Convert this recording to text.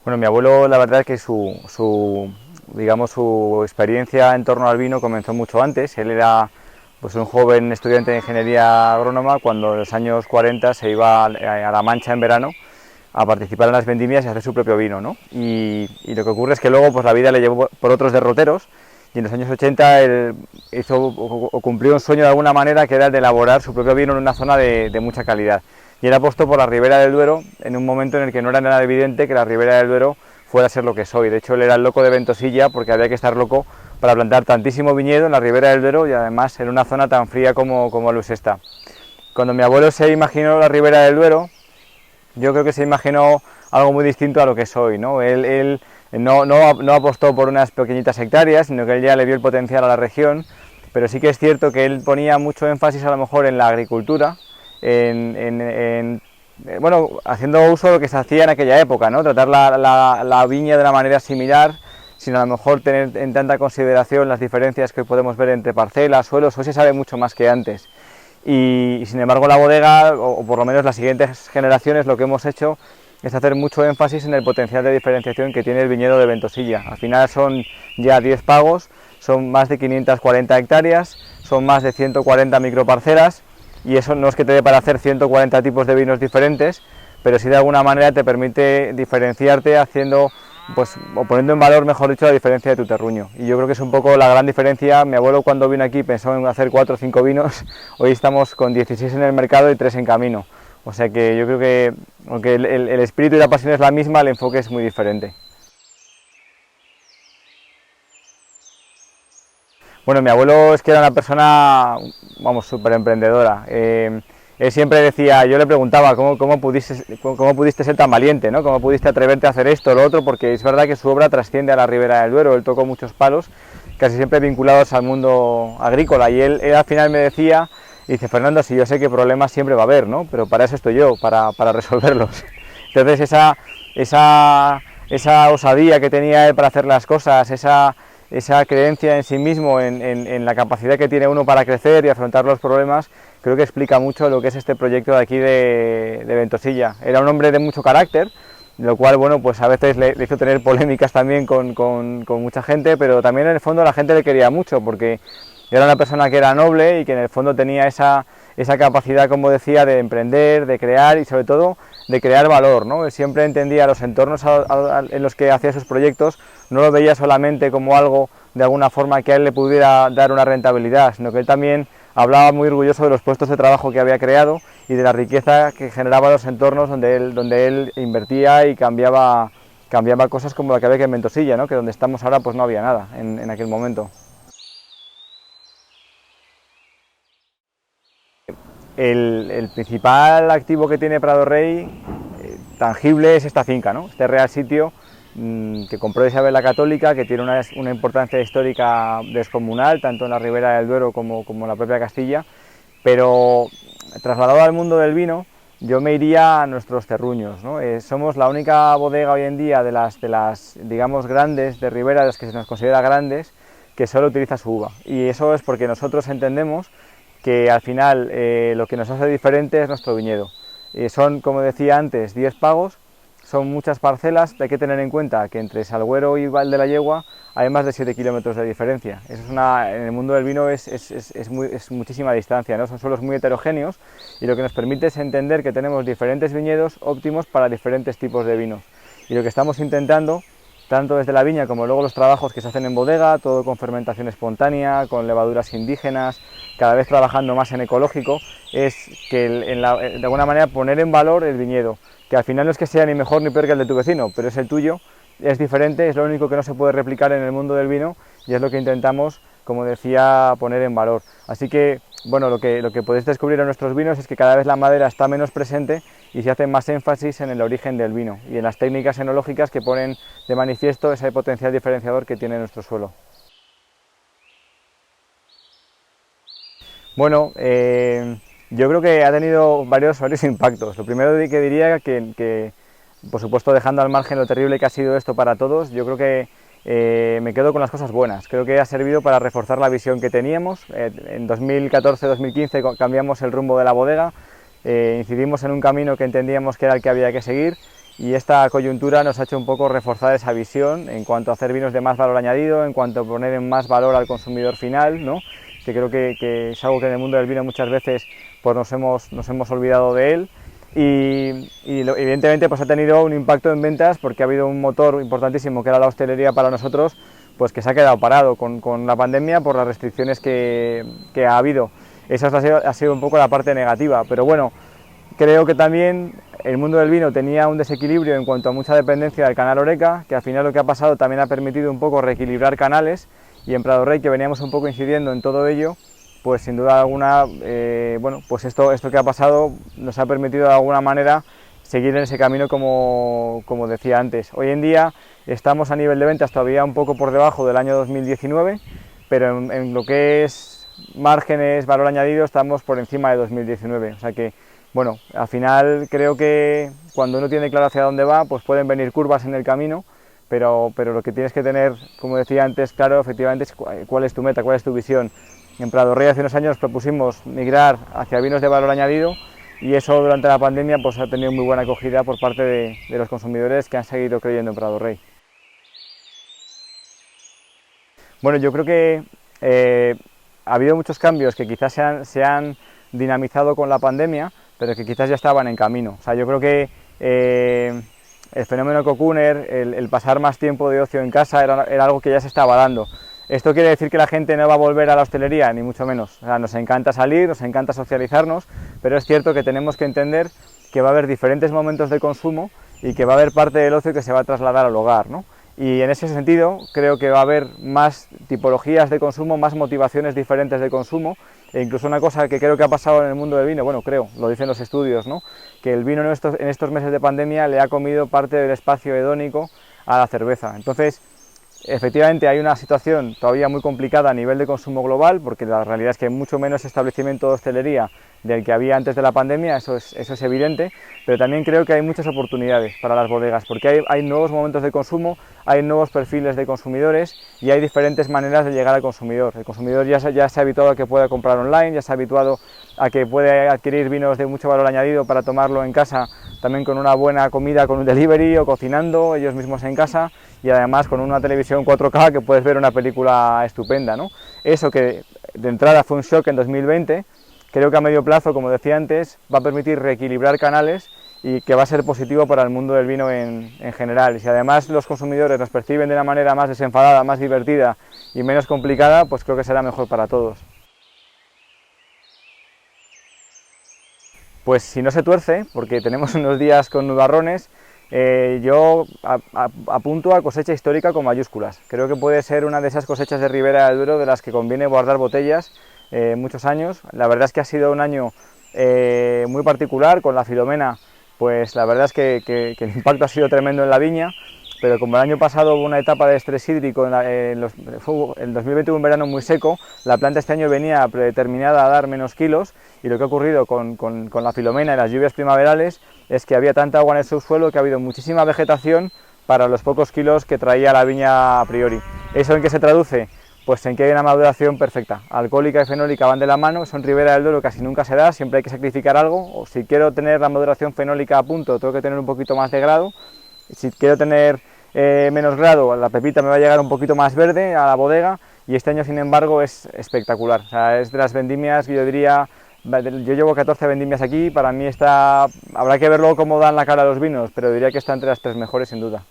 Bueno, mi abuelo, la verdad es que digamos, su experiencia en torno al vino comenzó mucho antes. Él era pues un joven estudiante de ingeniería agrónoma cuando en los años 40 se iba a La Mancha en verano a participar en las vendimias y a hacer su propio vino, ¿no? Y lo que ocurre es que luego pues la vida le llevó por otros derroteros y en los años 80 él hizo o cumplió un sueño de alguna manera, que era el de elaborar su propio vino en una zona de mucha calidad. Y él apostó por la Ribera del Duero en un momento en el que no era nada evidente que la Ribera del Duero fuera a ser lo que soy. De hecho, él era el loco de Ventosilla porque había que estar loco para plantar tantísimo viñedo en la Ribera del Duero y además en una zona tan fría como Luz está. Cuando mi abuelo se imaginó la Ribera del Duero, yo creo que se imaginó algo muy distinto a lo que soy, ¿no? Él no apostó por unas pequeñitas hectáreas, sino que él ya le vio el potencial a la región, pero sí que es cierto que él ponía mucho énfasis a lo mejor en la agricultura, bueno, haciendo uso de lo que se hacía en aquella época, ¿no? Tratar la viña de una manera similar, sin a lo mejor tener en tanta consideración las diferencias que podemos ver entre parcelas, suelos. Hoy se sabe mucho más que antes. Y sin embargo la bodega, o por lo menos las siguientes generaciones, lo que hemos hecho es hacer mucho énfasis en el potencial de diferenciación que tiene el viñedo de Ventosilla. Al final son ya 10 pagos, son más de 540 hectáreas, son más de 140 microparcelas, y eso no es que te dé para hacer 140 tipos de vinos diferentes, pero sí de alguna manera te permite diferenciarte haciendo, pues, o poniendo en valor, mejor dicho, la diferencia de tu terruño. Y yo creo que es un poco la gran diferencia. Mi abuelo, cuando vino aquí, pensó en hacer 4 o 5 vinos. Hoy estamos con 16 en el mercado y 3 en camino. O sea que yo creo que, aunque el espíritu y la pasión es la misma, el enfoque es muy diferente. Bueno, mi abuelo es que era una persona, vamos, súper emprendedora. Él siempre decía, yo le preguntaba cómo pudiste ser tan valiente, ¿no? Cómo pudiste atreverte a hacer esto o lo otro, porque es verdad que su obra trasciende a la Ribera del Duero. Él tocó muchos palos, casi siempre vinculados al mundo agrícola, y él al final me decía, dice, Fernando, si yo sé que problemas siempre va a haber, ¿no? Pero para eso estoy yo, para resolverlos. Entonces esa osadía que tenía él para hacer las cosas, esa creencia en sí mismo, en la capacidad que tiene uno para crecer y afrontar los problemas, creo que explica mucho lo que es este proyecto de aquí de Ventosilla. Era un hombre de mucho carácter, lo cual, bueno, pues a veces le hizo tener polémicas también con mucha gente, pero también en el fondo la gente le quería mucho, porque era una persona que era noble y que en el fondo tenía esa capacidad, como decía, de emprender, de crear y sobre todo de crear valor, ¿no? Él siempre entendía los entornos en los que hacía sus proyectos, no lo veía solamente como algo de alguna forma que a él le pudiera dar una rentabilidad, sino que él también hablaba muy orgulloso de los puestos de trabajo que había creado y de la riqueza que generaba los entornos donde él invertía y cambiaba cosas como la que había aquí en Ventosilla, ¿no? Que donde estamos ahora pues no había nada en aquel momento. El principal activo que tiene Prado Rey, tangible, es esta finca, ¿no? Este Real Sitio que compró Isabel la Católica, que tiene una importancia histórica descomunal, tanto en la Ribera del Duero como en la propia Castilla, pero trasladado al mundo del vino, yo me iría a nuestros terruños, ¿no? Somos la única bodega hoy en día de las digamos, grandes de Ribera, de las que se nos considera grandes, que solo utiliza su uva. Y eso es porque nosotros entendemos que al final lo que nos hace diferente es nuestro viñedo. Son, como decía antes, 10 pagos, son muchas parcelas. Hay que tener en cuenta que entre Salguero y Val de la Yegua hay más de 7 kilómetros de diferencia. Eso es en el mundo del vino es muchísima distancia, ¿no? Son suelos muy heterogéneos y lo que nos permite es entender que tenemos diferentes viñedos óptimos para diferentes tipos de vinos. Y lo que estamos intentando, tanto desde la viña como luego los trabajos que se hacen en bodega, todo con fermentación espontánea, con levaduras indígenas, cada vez trabajando más en ecológico, es que de alguna manera poner en valor el viñedo, que al final no es que sea ni mejor ni peor que el de tu vecino, pero es el tuyo, es diferente, es lo único que no se puede replicar en el mundo del vino y es lo que intentamos, como decía, poner en valor. Así que, bueno, lo que podéis descubrir en nuestros vinos es que cada vez la madera está menos presente y se hace más énfasis en el origen del vino y en las técnicas enológicas que ponen de manifiesto ese potencial diferenciador que tiene nuestro suelo. Bueno, yo creo que ha tenido varios impactos. Lo primero que diría que, por supuesto, dejando al margen lo terrible que ha sido esto para todos, yo creo que me quedo con las cosas buenas. Creo que ha servido para reforzar la visión que teníamos. En 2014-2015 cambiamos el rumbo de la bodega, incidimos en un camino que entendíamos que era el que había que seguir y esta coyuntura nos ha hecho un poco reforzar esa visión en cuanto a hacer vinos de más valor añadido, en cuanto a poner en más valor al consumidor final, ¿no? Que creo que es algo que en el mundo del vino muchas veces pues nos hemos olvidado de él. Evidentemente pues ha tenido un impacto en ventas porque ha habido un motor importantísimo que era la hostelería para nosotros, pues que se ha quedado parado con la pandemia por las restricciones que ha habido. Esa ha sido un poco la parte negativa, pero bueno, creo que también el mundo del vino tenía un desequilibrio en cuanto a mucha dependencia del canal Horeca, que al final lo que ha pasado también ha permitido un poco reequilibrar canales, y en Prado Rey, que veníamos un poco incidiendo en todo ello, pues sin duda alguna, bueno, pues esto que ha pasado nos ha permitido de alguna manera seguir en ese camino como decía antes. Hoy en día estamos a nivel de ventas todavía un poco por debajo del año 2019, pero en lo que es márgenes, valor añadido, estamos por encima de 2019, o sea que, bueno, al final creo que cuando uno tiene claro hacia dónde va, pues pueden venir curvas en el camino, pero lo que tienes que tener, como decía antes, claro, efectivamente, es cuál es tu meta, cuál es tu visión. En Prado Rey hace unos años propusimos migrar hacia vinos de valor añadido, y eso durante la pandemia pues ha tenido muy buena acogida por parte de los consumidores que han seguido creyendo en Prado Rey. Bueno, yo creo que ha habido muchos cambios que quizás se han dinamizado con la pandemia, pero que quizás ya estaban en camino. O sea, yo creo que el fenómeno cocooner, el pasar más tiempo de ocio en casa era algo que ya se estaba dando. ¿Esto quiere decir que la gente no va a volver a la hostelería? Ni mucho menos. O sea, nos encanta salir, nos encanta socializarnos, pero es cierto que tenemos que entender que va a haber diferentes momentos de consumo y que va a haber parte del ocio que se va a trasladar al hogar, ¿no? Y en ese sentido creo que va a haber más tipologías de consumo, más motivaciones diferentes de consumo, e incluso una cosa que creo que ha pasado en el mundo del vino, bueno, creo, lo dicen los estudios, ¿no? Que el vino en estos meses de pandemia le ha comido parte del espacio hedónico a la cerveza. Entonces, efectivamente hay una situación todavía muy complicada a nivel de consumo global, porque la realidad es que hay mucho menos establecimiento de hostelería del que había antes de la pandemia, eso es evidente, pero también creo que hay muchas oportunidades para las bodegas, porque hay nuevos momentos de consumo, hay nuevos perfiles de consumidores y hay diferentes maneras de llegar al consumidor. El consumidor ya se ha habituado a que pueda comprar online, ya se ha habituado a que puede adquirir vinos de mucho valor añadido para tomarlo en casa, también con una buena comida, con un delivery o cocinando ellos mismos en casa, y además con una televisión 4K que puedes ver una película estupenda, ¿no? Eso que de entrada fue un shock en 2020, creo que a medio plazo, como decía antes, va a permitir reequilibrar canales y que va a ser positivo para el mundo del vino en general. Y si además los consumidores nos perciben de una manera más desenfadada, más divertida y menos complicada, pues creo que será mejor para todos. Pues si no se tuerce, porque tenemos unos días con nubarrones, yo apunto a cosecha histórica con mayúsculas. Creo que puede ser una de esas cosechas de Ribera del Duero de las que conviene guardar botellas muchos años. La verdad es que ha sido un año muy particular con la Filomena, pues la verdad es que el impacto ha sido tremendo en la viña, pero como el año pasado hubo una etapa de estrés hídrico, el 2020 hubo un verano muy seco, la planta este año venía predeterminada a dar menos kilos, y lo que ha ocurrido con la Filomena y las lluvias primaverales es que había tanta agua en el subsuelo que ha habido muchísima vegetación para los pocos kilos que traía la viña a priori. ¿Eso en qué se traduce? Pues en que hay una maduración perfecta. Alcohólica y fenólica van de la mano, eso en Ribera del Duero casi nunca se da, siempre hay que sacrificar algo, o si quiero tener la maduración fenólica a punto, tengo que tener un poquito más de grado. Si quiero tener menos grado, la pepita me va a llegar un poquito más verde a la bodega, y este año sin embargo es espectacular. O sea, es de las vendimias que yo diría, yo llevo 14 vendimias aquí, para mí habrá que ver luego cómo dan la cara los vinos, pero diría que está entre las 3 mejores sin duda.